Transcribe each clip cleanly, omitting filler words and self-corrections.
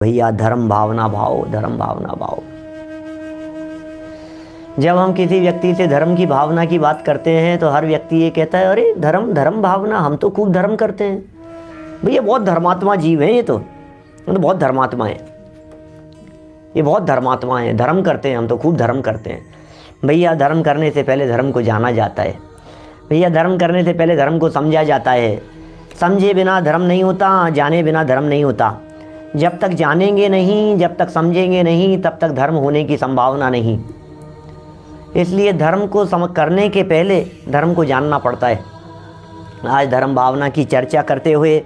भैया धर्म भावना भाव, धर्म भावना भाव। जब हम किसी व्यक्ति से धर्म की भावना की बात करते हैं तो हर व्यक्ति ये कहता है, अरे धर्म धर्म भावना, हम तो खूब धर्म करते हैं। भैया बहुत धर्मात्मा जीव हैं, ये तो बहुत धर्मात्मा है, ये बहुत धर्मात्मा है, धर्म करते हैं, हम तो खूब धर्म करते हैं। भैया धर्म करने से पहले धर्म को जाना जाता है। भैया धर्म करने से पहले धर्म को समझा जाता है। समझे बिना धर्म नहीं होता, जाने बिना धर्म नहीं होता। जब तक जानेंगे नहीं, जब तक समझेंगे नहीं, तब तक धर्म होने की संभावना नहीं। इसलिए धर्म को करने के पहले धर्म को जानना पड़ता है। आज धर्म भावना की चर्चा करते हुए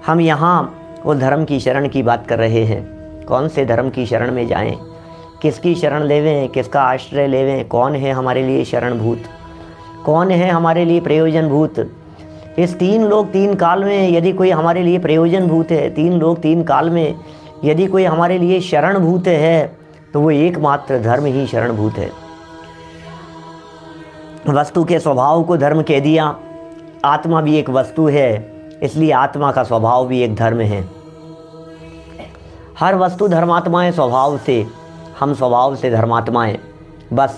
हम यहाँ वो धर्म की शरण की बात कर रहे हैं। कौन से धर्म की शरण में जाएं, किसकी शरण लेवें, किसका आश्रय लेवें, कौन है हमारे लिए शरणभूत, कौन है हमारे लिए प्रयोजनभूत। इस तीन लोक तीन काल में यदि कोई हमारे लिए प्रयोजनभूत है, तीन लोक तीन काल में यदि कोई हमारे लिए शरणभूत है, तो वो एकमात्र धर्म ही शरणभूत है। वस्तु के स्वभाव को धर्म कह दिया। आत्मा भी एक वस्तु है, इसलिए आत्मा का स्वभाव भी एक धर्म है। हर वस्तु धर्मात्मा है स्वभाव से, हम स्वभाव से धर्मात्मा हैं। बस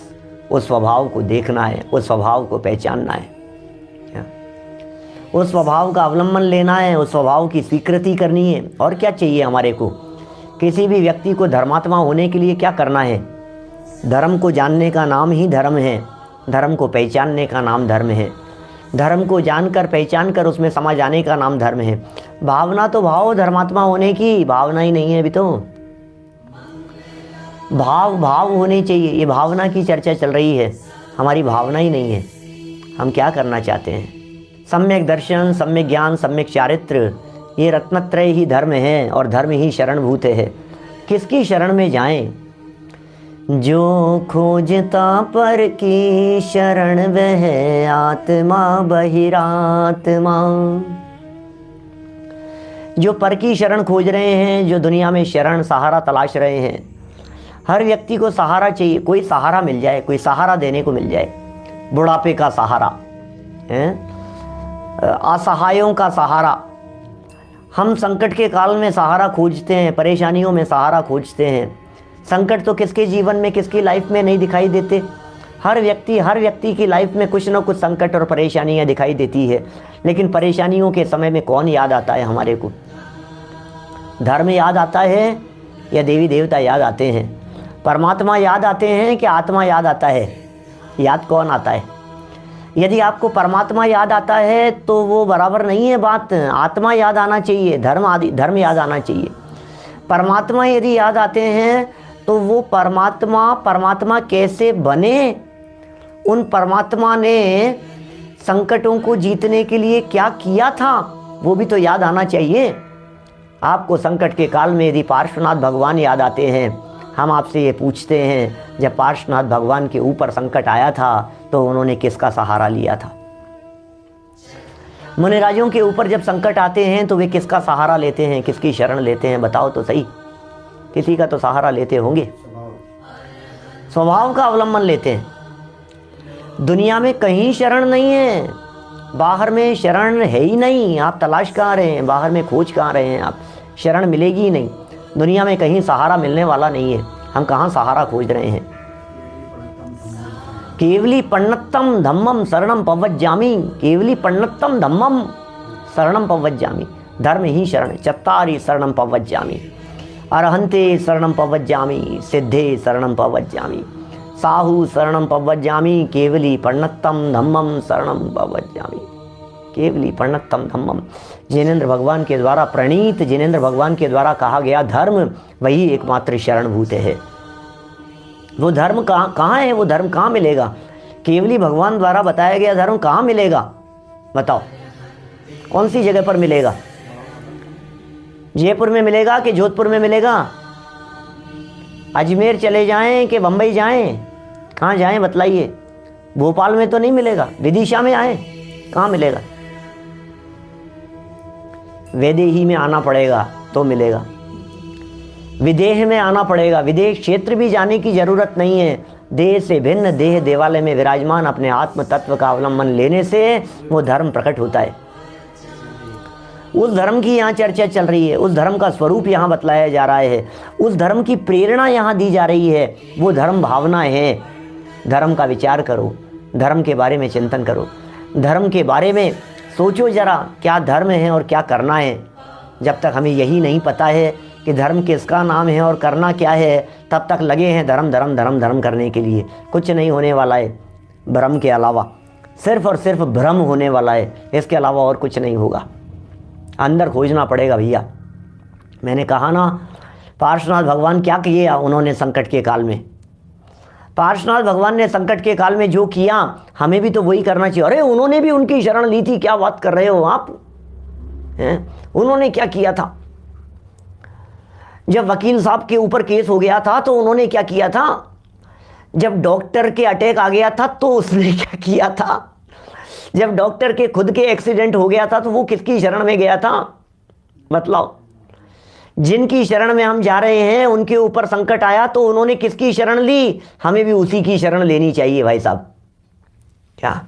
उस स्वभाव को देखना है, उस स्वभाव को पहचानना है, उस स्वभाव का अवलंबन लेना है, उस स्वभाव की स्वीकृति करनी है। और क्या चाहिए हमारे को? किसी भी व्यक्ति को धर्मात्मा होने के लिए क्या करना है? धर्म को जानने का नाम ही धर्म है, धर्म को पहचानने का नाम धर्म है, धर्म को जानकर पहचान कर उसमें समा जाने का नाम धर्म है। भावना तो भाव धर्मात्मा होने की, भावना ही नहीं है अभी तो। भाव भाव होने चाहिए, ये भावना की चर्चा चल रही है, हमारी भावना ही नहीं है। हम क्या करना चाहते हैं? सम्यक दर्शन, सम्यक ज्ञान, सम्यक चारित्र, ये रत्नत्रय ही धर्म है और धर्म ही शरणभूत है। किसकी शरण में जाएं? जो खोजता पर की शरण वह आत्मा बहिरात्मा। जो पर की शरण खोज रहे हैं, जो दुनिया में शरण सहारा तलाश रहे हैं। हर व्यक्ति को सहारा चाहिए, कोई सहारा मिल जाए, कोई सहारा देने को मिल जाए। बुढ़ापे का सहारा है, असहायों का सहारा। हम संकट के काल में सहारा खोजते हैं, परेशानियों में सहारा खोजते हैं। संकट तो किसके जीवन में, किसकी लाइफ में नहीं दिखाई देते? हर व्यक्ति की लाइफ में कुछ ना कुछ संकट और परेशानियां दिखाई देती है। लेकिन परेशानियों के समय में कौन याद आता है हमारे को? धर्म याद आता है या देवी देवता याद आते हैं? परमात्मा याद आते हैं कि आत्मा याद आता है? याद कौन आता है? यदि आपको परमात्मा याद आता है तो वो बराबर नहीं है बात। आत्मा याद आना चाहिए, धर्म याद आना चाहिए। परमात्मा यदि याद आते हैं तो वो परमात्मा कैसे बने, उन परमात्मा ने संकटों को जीतने के लिए क्या किया था, वो भी तो याद आना चाहिए। आपको संकट के काल में यदि पार्श्वनाथ भगवान याद आते हैं, हम आपसे ये पूछते हैं, जब पार्श्वनाथ भगवान के ऊपर संकट आया था तो उन्होंने किसका सहारा लिया था? मुनिराजों के ऊपर जब संकट आते हैं तो वे किसका सहारा लेते हैं, किसकी शरण लेते हैं? बताओ तो सही। किसी का तो सहारा लेते होंगे, स्वभाव का अवलंबन लेते हैं। दुनिया में कहीं शरण नहीं है, बाहर में शरण है ही नहीं। आप तलाश कहाँ रहे हैं, बाहर में खोज कहाँ रहे हैं आप? शरण मिलेगी ही नहीं। दुनिया में कहीं सहारा मिलने वाला नहीं है। हम कहाँ सहारा खोज रहे हैं? केवली पन्नत्तम धम्मम शरणम पवज्जामि, केवली पन्नत्तम धम्मम शरणम पवज्जामि। धर्म ही शरण, चत्तारि शरणम पवज्जामि, अरहंते शरणम पवज्जामि, सिद्धे शरणम पवज्जामि, साहु शरणम पवज्जामि, केवली पन्नत्तम धम्मम शरणम पवज्जामि। केवली पन्नत्तम धम्मम, जिनेंद्र भगवान के द्वारा प्रणीत, जिनेंद्र भगवान के द्वारा कहा गया धर्म, वही एकमात्र शरणभूत है। वो धर्म कहाँ है? वो धर्म कहाँ मिलेगा? केवली भगवान द्वारा बताया गया धर्म कहाँ मिलेगा? बताओ, कौन सी जगह पर मिलेगा? जयपुर में मिलेगा कि जोधपुर में मिलेगा? अजमेर चले जाएं कि बम्बई जाएं? कहाँ जाएं बतलाइए? भोपाल में तो नहीं मिलेगा, विदिशा में आए, कहाँ मिलेगा? वैदेही में आना पड़ेगा तो मिलेगा, विदेह में आना पड़ेगा। विदेश क्षेत्र भी जाने की जरूरत नहीं है। देह से भिन्न देह देवालय में विराजमान अपने आत्म तत्व का अवलंबन लेने से वो धर्म प्रकट होता है। उस धर्म की यहाँ चर्चा चल रही है, उस धर्म का स्वरूप यहाँ बतलाया जा रहा है, उस धर्म की प्रेरणा यहाँ दी जा रही है। वो धर्म भावना है। धर्म का विचार करो, धर्म के बारे में चिंतन करो, धर्म के बारे में सोचो जरा, क्या धर्म है और क्या करना है। जब तक हमें यही नहीं पता है कि धर्म किसका नाम है और करना क्या है, तब तक लगे हैं धर्म धर्म धर्म धर्म करने के लिए। कुछ नहीं होने वाला है भ्रम के अलावा, सिर्फ और सिर्फ भ्रम होने वाला है, इसके अलावा और कुछ नहीं होगा। अंदर खोजना पड़ेगा भैया। मैंने कहा ना, पार्श्वनाथ भगवान क्या किए उन्होंने संकट के काल में। पार्श्वनाथ भगवान ने संकट के काल में जो किया, हमें भी तो वही करना चाहिए। अरे उन्होंने भी उनकी शरण ली थी, क्या बात कर रहे हो आप हैं? उन्होंने क्या किया था? जब वकील साहब के ऊपर केस हो गया था तो उन्होंने क्या किया था? जब डॉक्टर के अटैक आ गया था तो उसने क्या किया था? जब डॉक्टर के खुद के एक्सीडेंट हो गया था तो वो किसकी शरण में गया था? बतलाओ। जिनकी शरण में हम जा रहे हैं उनके ऊपर संकट आया तो उन्होंने किसकी शरण ली? हमें भी उसी की शरण लेनी चाहिए भाई साहब। क्या